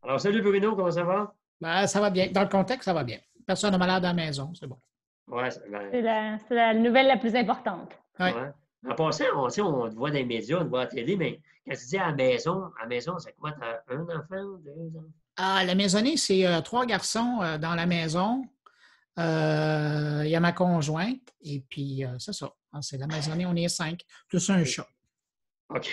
Alors, salut Bruno, comment ça va? Ben, ça va bien. Dans le contexte, ça va bien. Personne n'est malade à la maison, c'est bon. Ouais, C'est la nouvelle la plus importante. Ouais. ouais. En passant, on te voit dans les médias, on te voit à la télé, mais quand tu dis à la maison, c'est quoi? T'as un enfant, deux enfants? Ah, la maisonnée, c'est 3 garçons dans la maison. Il y a ma conjointe, et puis c'est ça. Ah, c'est la maisonnée, on est 5, plus un chat. OK.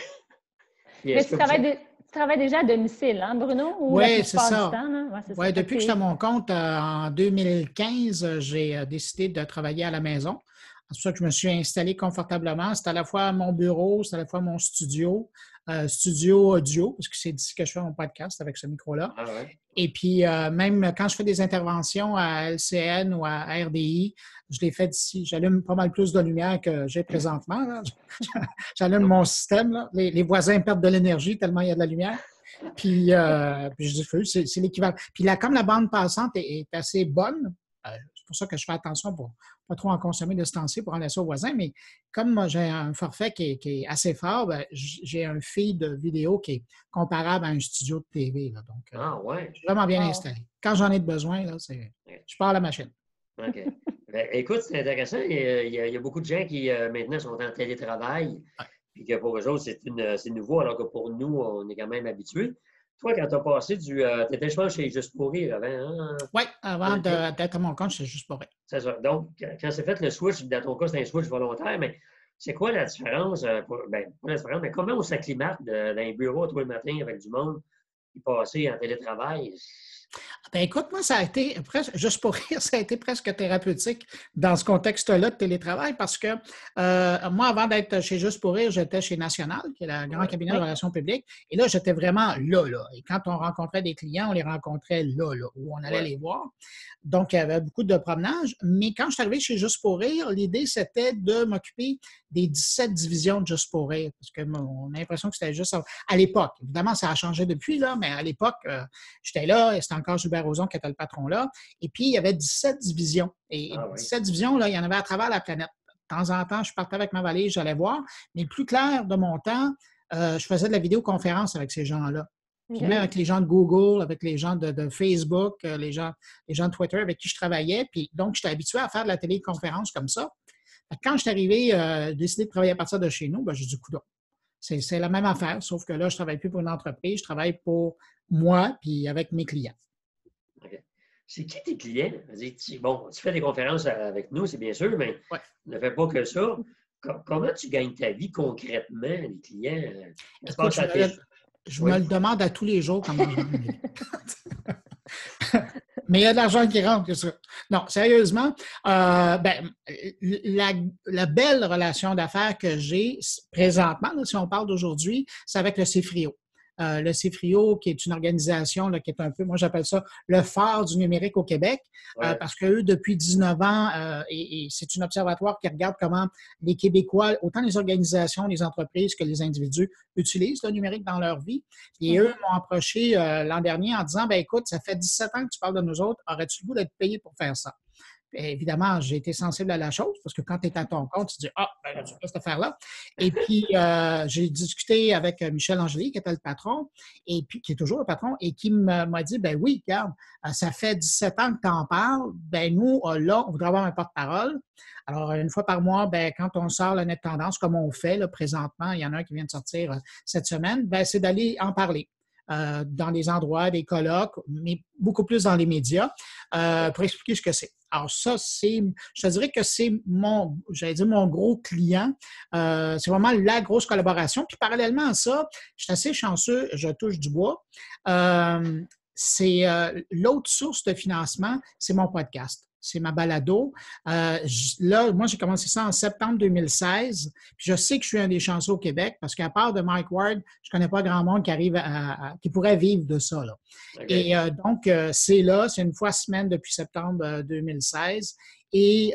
Mais tu travailles déjà à domicile, hein, Bruno? Ou la Oui, c'est plupart ça. du temps, là? Ouais, c'est Oui, ça. depuis que j'étais à mon compte, en 2015, j'ai décidé de travailler à la maison. C'est pour ça que je me suis installé confortablement. C'est à la fois mon bureau, c'est à la fois mon studio audio, parce que c'est d'ici que je fais mon podcast avec ce micro-là. Ah ouais. Et puis, même quand je fais des interventions à LCN ou à RDI, je les fais d'ici. J'allume pas mal plus de lumière que j'ai présentement, là. J'allume mon système, là. Les voisins perdent de l'énergie tellement il y a de la lumière. Puis je dis, c'est l'équivalent. Puis là, comme la bande passante est assez bonne, c'est pour ça que je fais attention pour pas trop en consommer de ce temps-ci pour en laisser aux voisins, mais comme moi, j'ai un forfait qui est assez fort, ben, j'ai un feed vidéo qui est comparable à un studio de TV. Là. Donc, Ah ouais. je suis vraiment bien Wow. installé. Quand j'en ai de besoin, là, je pars à la machine. OK. Ben, écoute, c'est intéressant. Il y a beaucoup de gens qui, maintenant, sont en télétravail. Ouais. Puis que pour eux autres, c'est nouveau, alors que pour nous, on est quand même habitués. Toi, quand tu as passé tu étais, je pense, chez Juste pour rire avant, hein? Oui, avant d'être à mon compte, c'est juste pour rien. C'est ça. Donc, quand c'est fait le switch, dans ton cas, c'est un switch volontaire, mais c'est quoi la différence? Pas la différence, mais comment on s'acclimate dans un bureau tous les matins avec du monde qui passait en télétravail? Ben écoute, moi, ça a été presque, juste pour rire, ça a été presque thérapeutique dans ce contexte-là de télétravail parce que moi, avant d'être chez Juste pour rire, j'étais chez National, qui est le grand cabinet de relations publiques. Et là, j'étais vraiment là. Et quand on rencontrait des clients, on les rencontrait là, où on allait les voir. Donc, il y avait beaucoup de promenage. Mais quand je suis arrivé chez Juste pour rire, l'idée, c'était de m'occuper des 17 divisions de Juste pour rire. Parce qu'on a l'impression que c'était juste à l'époque. Évidemment, ça a changé depuis, là, mais à l'époque, j'étais là et c'était encore Gilbert Rozon qui était le patron là. Et puis, il y avait 17 divisions. Et 17 divisions, là, il y en avait à travers la planète. De temps en temps, je partais avec ma valise, j'allais voir. Mais le plus clair de mon temps, je faisais de la vidéoconférence avec ces gens-là. Puis même avec les gens de Google, avec les gens de Facebook, les gens de Twitter avec qui je travaillais. Puis donc, j'étais habitué à faire de la téléconférence comme ça. Quand je suis arrivé, décidé de travailler à partir de chez nous, ben, j'ai dit, coudonc. C'est la même affaire, sauf que là, je ne travaille plus pour une entreprise, je travaille pour moi puis avec mes clients. OK. C'est qui tes clients? Bon, tu fais des conférences avec nous, c'est bien sûr, mais ne fais pas que ça. Comment tu gagnes ta vie concrètement, les clients? Écoute, je me le demande à tous les jours comment je gagne. Mais il y a de l'argent qui rentre, c'est ça. Non, sérieusement, la belle relation d'affaires que j'ai présentement, là, si on parle d'aujourd'hui, c'est avec le CFRIO. Le CFRIO, qui est une organisation là, qui est un peu, moi j'appelle ça le phare du numérique au Québec, parce qu'eux, depuis 19 ans, et c'est un observatoire qui regarde comment les Québécois, autant les organisations, les entreprises que les individus, utilisent le numérique dans leur vie. Et eux m'ont approché l'an dernier en disant, ben écoute, ça fait 17 ans que tu parles de nous autres, aurais-tu le goût d'être payé pour faire ça? Évidemment, j'ai été sensible à la chose parce que quand tu es à ton compte, tu te dis « Ah, ben, tu fais cette affaire-là ». Et puis, j'ai discuté avec Michel Angeli, qui était le patron, et puis qui est toujours le patron, et qui m'a dit « Ben oui, regarde, ça fait 17 ans que tu en parles. Ben nous, là, on voudrait avoir un porte-parole. Alors, une fois par mois, ben, quand on sort la net tendance, comme on fait là, présentement, il y en a un qui vient de sortir cette semaine, ben, c'est d'aller en parler. Dans les endroits, des colloques, mais beaucoup plus dans les médias, pour expliquer ce que c'est. Alors ça, je te dirais que c'est mon gros client. C'est vraiment la grosse collaboration. Puis parallèlement à ça, je suis assez chanceux, je touche du bois. C'est l'autre source de financement, c'est mon podcast. C'est ma balado. Là, moi, j'ai commencé ça en septembre 2016. Puis je sais que je suis un des chanceux au Québec parce qu'à part de Mike Ward, je connais pas grand monde qui pourrait vivre de ça. Là. Okay. Et donc, c'est une fois semaine depuis septembre 2016. Et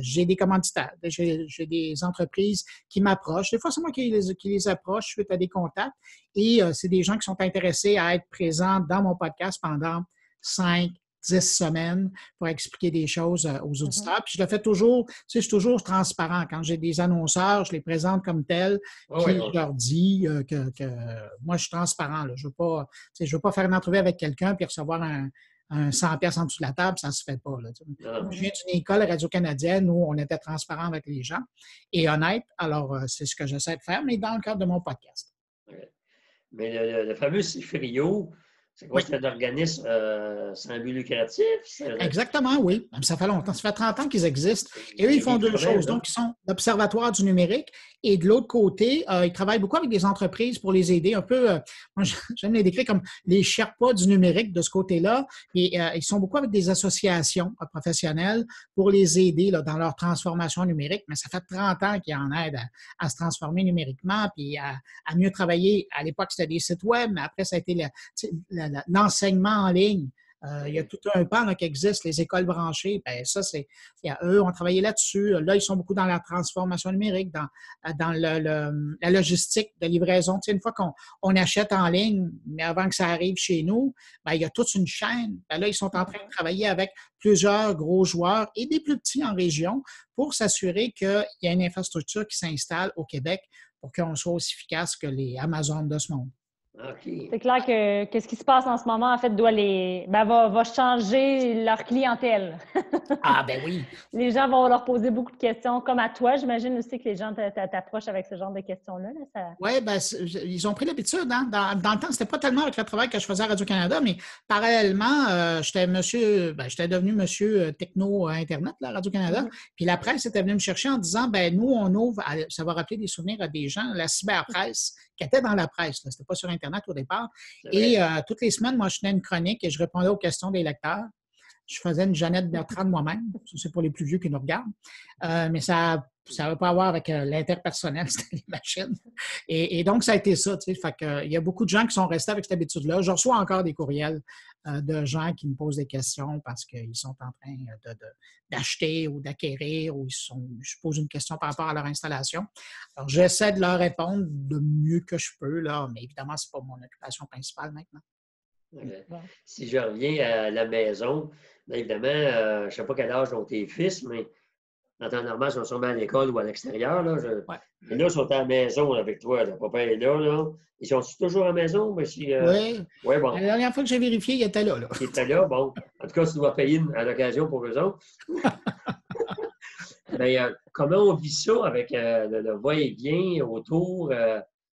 j'ai des commanditaires. J'ai des entreprises qui m'approchent. Des fois, c'est moi qui les approche suite à des contacts. Et c'est des gens qui sont intéressés à être présents dans mon podcast pendant 5, 10 semaines pour expliquer des choses aux auditeurs. Puis je le fais toujours, tu sais, je suis toujours transparent. Quand j'ai des annonceurs, je les présente comme tels, puis je leur dis que moi, je suis transparent. Là. Je veux pas faire une entrevue avec quelqu'un puis recevoir un 100 pièces en dessous de la table, ça ne se fait pas. Là, je viens d'une école radio-canadienne où on était transparent avec les gens et honnête. Alors, c'est ce que j'essaie de faire, mais dans le cadre de mon podcast. Mais le fameux CIFRIO, c'est quoi? C'est un organisme sans but lucratif? Exactement, oui. Ça fait longtemps. Ça fait 30 ans qu'ils existent. Et eux, ils font deux choses. Donc, ils sont l'Observatoire du numérique et de l'autre côté, ils travaillent beaucoup avec des entreprises pour les aider. Un peu, moi, j'aime les décrire comme les Sherpas du numérique de ce côté-là. Et ils sont beaucoup avec des associations professionnelles pour les aider là, dans leur transformation numérique. Mais ça fait 30 ans qu'ils en aident à se transformer numériquement puis à mieux travailler. À l'époque, c'était des sites web, mais après, ça a été l'enseignement en ligne. Il y a tout un pan là, qui existe, les écoles branchées. Bien, ça, eux ont travaillé là-dessus. Là, ils sont beaucoup dans la transformation numérique, dans la logistique de livraison. Tu sais, une fois qu'on achète en ligne, mais avant que ça arrive chez nous, bien, il y a toute une chaîne. Bien, là, ils sont en train de travailler avec plusieurs gros joueurs et des plus petits en région pour s'assurer qu'il y a une infrastructure qui s'installe au Québec pour qu'on soit aussi efficace que les Amazon de ce monde. Okay. C'est clair que ce qui se passe en ce moment, en fait, va changer leur clientèle. Ah, ben oui. Les gens vont leur poser beaucoup de questions, comme à toi. J'imagine aussi que les gens t'approchent avec ce genre de questions-là. Là, Oui, ben, ils ont pris l'habitude. Hein? Dans le temps, c'était pas tellement avec le travail que je faisais à Radio-Canada, mais parallèlement, j'étais devenu monsieur techno Internet là, à Radio-Canada. Puis la presse était venue me chercher en disant, ben nous, on ouvre, ça va rappeler des souvenirs à des gens, la cyberpresse, qui était dans la presse. C'était pas sur Internet au départ. Et toutes les semaines, moi, je tenais une chronique et je répondais aux questions des lecteurs. Je faisais une Jeannette Bertrand de moi-même. C'est pour les plus vieux qui nous regardent. Mais ça n'avait pas à voir avec l'interpersonnel, c'était les machines. Et donc, ça a été ça. Tu sais. Fait que, il y a beaucoup de gens qui sont restés avec cette habitude-là. Je reçois encore des courriels de gens qui me posent des questions parce qu'ils sont en train d'acheter ou d'acquérir ou je pose une question par rapport à leur installation. Alors, j'essaie de leur répondre de mieux que je peux, là, mais évidemment, ce n'est pas mon occupation principale maintenant. Si je reviens à la maison, bien évidemment, je ne sais pas quel âge ont tes fils, mais en temps normal, ils sont sûrement à l'école ou à l'extérieur. Là, mais là, ils sont à la maison là, avec toi. Là. Papa est là, là. Ils sont toujours à la maison? Mais si, oui. Ouais, bon. La dernière fois que j'ai vérifié, il était là. Il était là, bon. En tout cas, tu dois payer à l'occasion pour eux autres. Mais comment on vit ça avec le va-et-vient autour?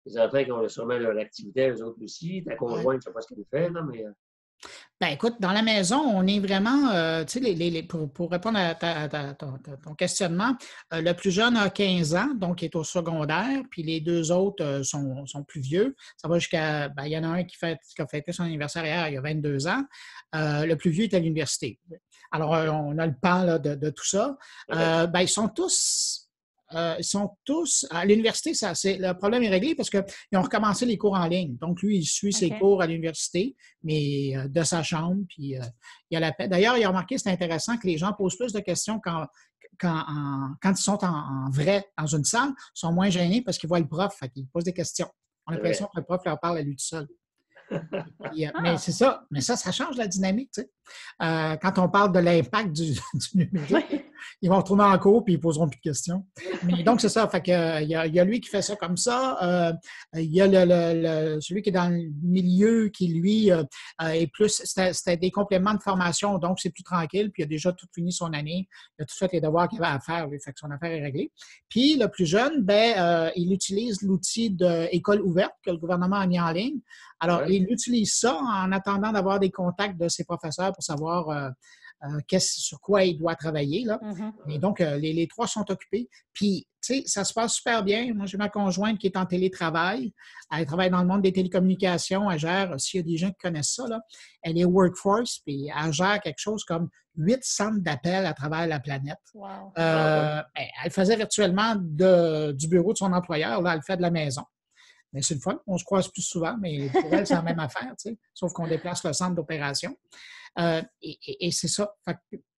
Les enfants qui ont sûrement leur activité, eux autres aussi. Ta conjointe, je ne sais pas ce qu'elle fait, là, mais... Ben écoute, dans la maison, on est vraiment, tu sais, pour répondre à ton questionnement, le plus jeune a 15 ans, donc il est au secondaire, puis les deux autres sont plus vieux. Ça va jusqu'à, ben, il y en a un qui a fêté son anniversaire hier, il y a 22 ans. Le plus vieux est à l'université. Alors, on a le pan là, de tout ça. Ben, ils sont tous à l'université, le problème est réglé parce qu'ils ont recommencé les cours en ligne. Donc, lui, il suit ses cours à l'université, mais de sa chambre. Puis, il y a la paix. D'ailleurs, il a remarqué, c'est intéressant que les gens posent plus de questions quand ils sont en vrai dans une salle, ils sont moins gênés parce qu'ils voient le prof, fait qu'ils posent des questions. On a l'impression que le prof leur parle à lui tout seul. Mais c'est ça. Mais ça change la dynamique. Tu sais. Quand on parle de l'impact du numérique, ils vont retourner en cours et ils ne poseront plus de questions. Mais donc, c'est ça. Fait que, il y a lui qui fait ça comme ça. Il y a celui qui est dans le milieu qui, lui, est plus... C'était des compléments de formation, donc c'est plus tranquille. Puis il a déjà tout fini son année. Il a tout fait les devoirs qu'il avait à faire. Lui, fait que son affaire est réglée. Puis le plus jeune, il utilise l'outil d'école ouverte que le gouvernement a mis en ligne. Alors, il utilise ça en attendant d'avoir des contacts de ses professeurs pour savoir sur quoi il doit travailler. Là. Et donc, les trois sont occupés. Puis, tu sais, ça se passe super bien. Moi, j'ai ma conjointe qui est en télétravail. Elle travaille dans le monde des télécommunications. Elle gère, s'il y a des gens qui connaissent ça, là, elle est workforce, puis elle gère quelque chose comme 8 centres d'appel à travers la planète. Wow. Elle faisait virtuellement du bureau de son employeur. Là, elle le fait de la maison. Mais c'est le fun. On se croise plus souvent, mais pour elle, c'est la même affaire, tu sais, sauf qu'on déplace le centre d'opération. Et c'est ça.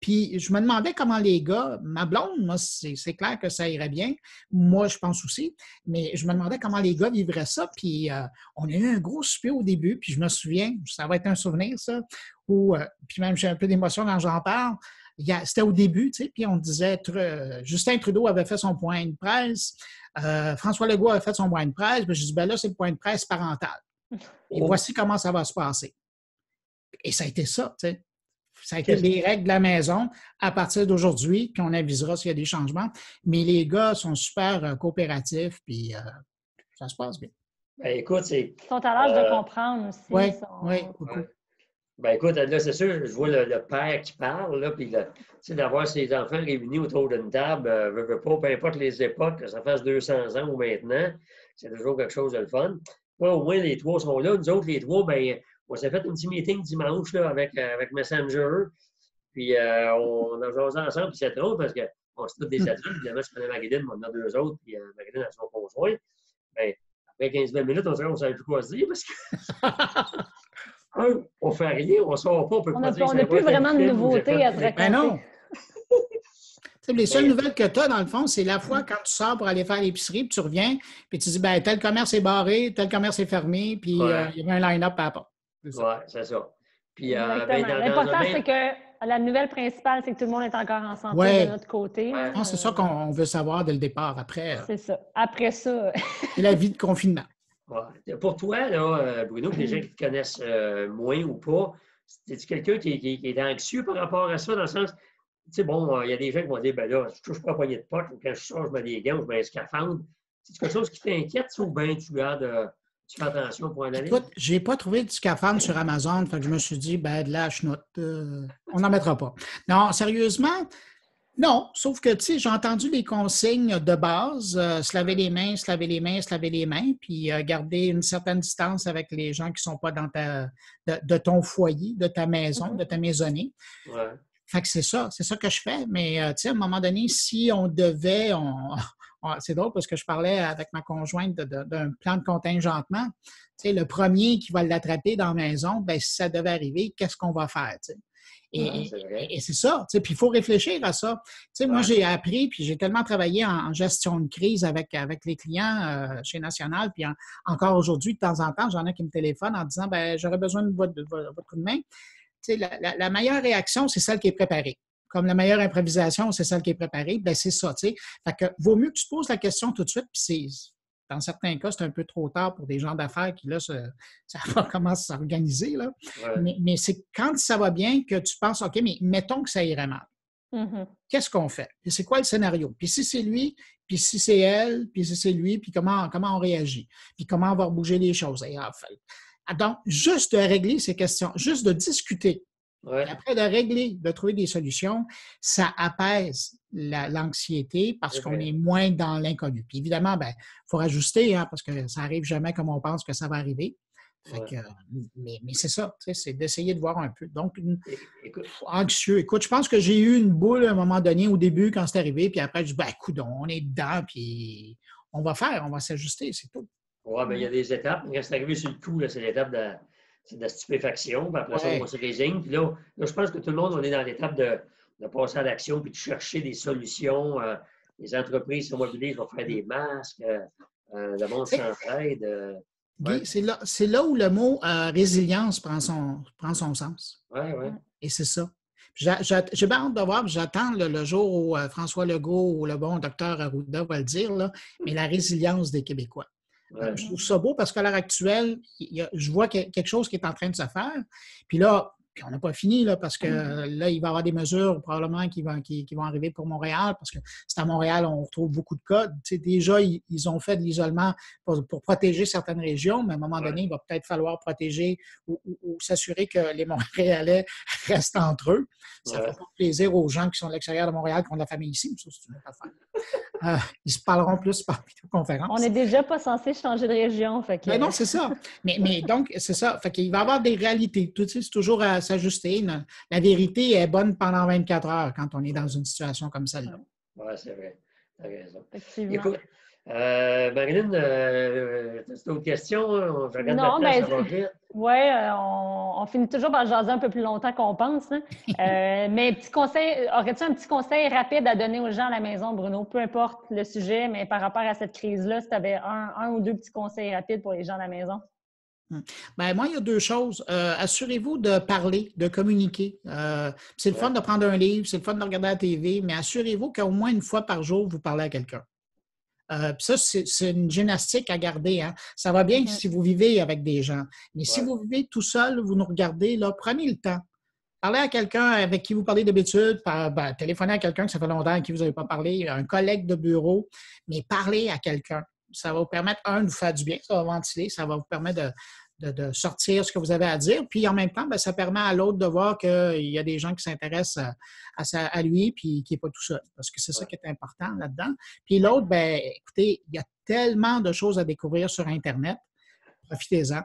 Puis je me demandais comment les gars, ma blonde, moi, c'est clair que ça irait bien. Moi, je pense aussi. Mais je me demandais comment les gars vivraient ça. Puis on a eu un gros souper au début. Puis je me souviens, ça va être un souvenir, ça, où, puis même j'ai un peu d'émotion quand j'en parle, c'était au début, tu sais, puis on disait, Justin Trudeau avait fait son point de presse, François Legault avait fait son point de presse, puis je dis, ben là, c'est le point de presse parental. Et voici comment ça va se passer. Et ça a été ça, tu sais. Ça a été les règles de la maison à partir d'aujourd'hui, puis on avisera s'il y a des changements. Mais les gars sont super coopératifs, puis ça se passe bien. Ben, écoute, c'est... Ils sont à l'âge de comprendre aussi. Oui, oui, beaucoup. Ouais. Ben, écoute, là, c'est sûr, je vois le père qui parle, là, puis d'avoir ses enfants réunis autour d'une table, veut pas, peu importe les époques, que ça fasse 200 ans ou maintenant, c'est toujours quelque chose de le fun. Moi, au moins, les trois sont là. Nous autres, les trois, ben, on s'est fait un petit meeting dimanche là, avec Messenger, puis on a jasé ensemble, puis c'est drôle parce qu'on se tous des adultes, évidemment, je connais Marilyn, on en a deux autres, puis Marilyn a son conjoint. Ben, après 15-20 minutes, on ne savait plus quoi se dire parce que... on fait rien, on ne sort pas, on peut pas dire. On n'a plus vraiment de nouveautés à se raconter. Ben non! Les seules nouvelles que tu as, dans le fond, c'est la fois quand tu sors pour aller faire l'épicerie, puis tu reviens, puis tu dis, ben tel commerce est barré, tel commerce est fermé, puis il y avait un line-up à la porte. Oui, c'est ça. Puis, l'important, c'est que la nouvelle principale, c'est que tout le monde est encore en santé de notre côté. Non, c'est ça qu'on veut savoir dès le départ. Après, c'est ça. Après ça. c'est la vie de confinement. Ouais. Pour toi, là, Bruno, les gens qui te connaissent moins ou pas, es-tu quelqu'un qui est anxieux par rapport à ça, dans le sens, tu sais, bon, il y a des gens qui vont dire, ben là, je touche pas à poignée de poche, ou quand je sors, je mets des gants, ou je mets un scaphandre. C'est quelque chose qui t'inquiète, ou bien tu gardes, tu fais attention pour en aller? Écoute, je n'ai pas trouvé de scaphandre sur Amazon, fait que je me suis dit, ben de la chenoute, on n'en mettra pas. Non, sérieusement, non, sauf que, tu sais, j'ai entendu les consignes de base, se laver les mains, se laver les mains, se laver les mains, puis garder une certaine distance avec les gens qui ne sont pas dans de ton foyer, de ta maison, de ta maisonnée. Ouais. Fait que c'est ça que je fais. Mais, tu sais, à un moment donné, si on devait, c'est drôle parce que je parlais avec ma conjointe d'un plan de contingentement. Tu sais, le premier qui va l'attraper dans la maison, ben si ça devait arriver, qu'est-ce qu'on va faire, tu sais? Et c'est ça, tu sais, puis il faut réfléchir à ça. Tu sais, moi, j'ai appris, puis j'ai tellement travaillé en gestion de crise avec les clients chez National, puis encore aujourd'hui, de temps en temps, j'en ai qui me téléphonent en disant, ben j'aurais besoin de votre coup de main. Tu sais, la meilleure réaction, c'est celle qui est préparée. Comme la meilleure improvisation, c'est celle qui est préparée, bien, c'est ça, tu sais. Fait que vaut mieux que tu te poses la question tout de suite, puis dans certains cas, c'est un peu trop tard pour des gens d'affaires qui, là, ça commence à s'organiser, là. Ouais. Mais c'est quand ça va bien que tu penses, OK, mais mettons que ça irait mal. Mm-hmm. Qu'est-ce qu'on fait? Et c'est quoi le scénario? Puis si c'est lui, puis si c'est elle, puis si c'est lui, puis comment on réagit? Puis comment on va bouger les choses? Et donc, juste de régler ces questions, juste de discuter, et après de régler, de trouver des solutions, ça apaise l'anxiété parce qu'on est moins dans l'inconnu. Puis évidemment, il faut rajuster parce que ça n'arrive jamais comme on pense que ça va arriver. Fait que, mais c'est ça, c'est d'essayer de voir un peu. Donc, anxieux. Écoute, je pense que j'ai eu une boule à un moment donné au début quand c'est arrivé, puis après, je dis, écoute, on est dedans, puis on va s'ajuster, c'est tout. Oui, bien, il y a des étapes. Quand c'est arrivé sur le coup, c'est l'étape de la stupéfaction. Puis après ça, on se résigne. Puis là, je pense que tout le monde, on est dans l'étape de passer à l'action puis de chercher des solutions. Les entreprises sont mobilisées pour faire des masques. Le monde s'entraide. Guy, c'est là où le mot résilience prend son sens. Oui, oui. Et c'est ça. J'ai bien hâte de voir, j'attends le jour où François Legault ou le bon docteur Arruda va le dire, là, mais la résilience des Québécois. Ouais. Je trouve ça beau parce qu'à l'heure actuelle, je vois quelque chose qui est en train de se faire. Puis là, on n'a pas fini là, parce que là, il va y avoir des mesures probablement qui vont arriver pour Montréal parce que c'est à Montréal on retrouve beaucoup de cas. Tu sais, déjà, ils ont fait de l'isolement pour protéger certaines régions, mais à un moment donné, il va peut-être falloir protéger ou s'assurer que les Montréalais restent entre eux. Ça ne fait pas plaisir aux gens qui sont à l'extérieur de Montréal qui ont de la famille ici, mais ça, c'est une autre affaire. Ils se parleront plus par vidéoconférence. On n'est déjà pas censé changer de région. Fait que... Ben non, c'est ça. Mais donc, c'est ça. Fait qu'il va y avoir des réalités. Tout c'est toujours à s'ajuster. La vérité est bonne pendant 24 heures quand on est dans une situation comme celle-là. Oui, c'est vrai. Tu as raison. Effectivement. Écoute, Marilyn, tu as d'autres questions? Non, mais oui, on finit toujours par jaser un peu plus longtemps qu'on pense. Hein. Mais petit conseil, aurais-tu un petit conseil rapide à donner aux gens à la maison, Bruno? Peu importe le sujet, mais par rapport à cette crise-là, si tu avais un ou deux petits conseils rapides pour les gens à la maison. Ben, moi, il y a deux choses. Assurez-vous de parler, de communiquer. C'est le fun de prendre un livre, c'est le fun de regarder la TV, mais assurez-vous qu'au moins une fois par jour, vous parlez à quelqu'un. Puis ça, c'est une gymnastique à garder. Hein. Ça va bien si vous vivez avec des gens. Mais si vous vivez tout seul, vous nous regardez, là, prenez le temps. Parlez à quelqu'un avec qui vous parlez d'habitude, téléphonez à quelqu'un que ça fait longtemps à qui vous n'avez pas parlé, un collègue de bureau, mais parlez à quelqu'un. Ça va vous permettre, de vous faire du bien, ça va ventiler, ça va vous permettre de sortir ce que vous avez à dire. Puis en même temps, ça permet à l'autre de voir qu'il y a des gens qui s'intéressent à lui puis qu'il n'est pas tout seul. Parce que c'est ça qui est important là-dedans. Puis l'autre, écoutez, il y a tellement de choses à découvrir sur Internet. Profitez-en.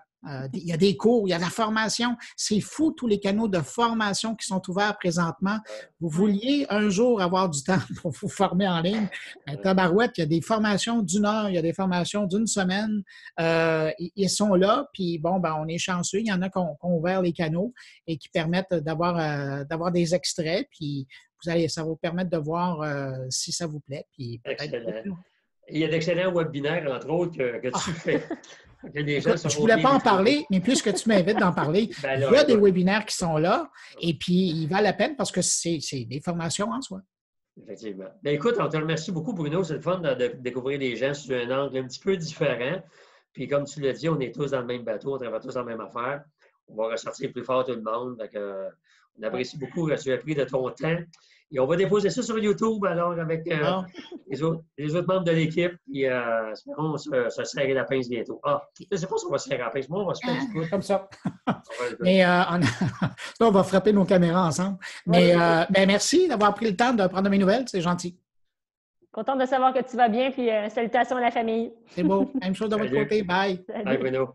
Il y a des cours, il y a de la formation. C'est fou tous les canaux de formation qui sont ouverts présentement. Vous vouliez un jour avoir du temps pour vous former en ligne. Tabarouette, il y a des formations d'1 heure, il y a des formations d'1 semaine. Ils sont là, puis on est chanceux. Il y en a qui ont ouvert les canaux et qui permettent d'avoir des extraits, puis ça va vous permettre de voir si ça vous plaît. Puis excellent. Il y a d'excellents webinaires, entre autres, que tu fais. Écoute, je ne voulais pas en parler, mais puisque tu m'invites d'en parler, il y a des webinaires qui sont là et puis ils valent la peine parce que c'est des formations en soi. Effectivement. Bien, écoute, on te remercie beaucoup, Bruno. C'est le fun de découvrir les gens sous un angle un petit peu différent. Puis comme tu l'as dit, on est tous dans le même bateau, on travaille tous dans la même affaire. On va ressortir plus fort tout le monde. Donc, on apprécie beaucoup que tu aies pris de ton temps. Et on va déposer ça sur YouTube alors avec les autres membres de l'équipe. Puis espérons se serrer la pince bientôt. Je ne sais pas si on va se serrer la pince. Moi, on va se faire du coup. Comme ça. Mais on va frapper nos caméras ensemble. Mais merci d'avoir pris le temps de prendre mes nouvelles. C'est gentil. Contente de savoir que tu vas bien. Puis salutations à la famille. C'est beau. Même chose de votre côté. Bye. Bye, Bruno.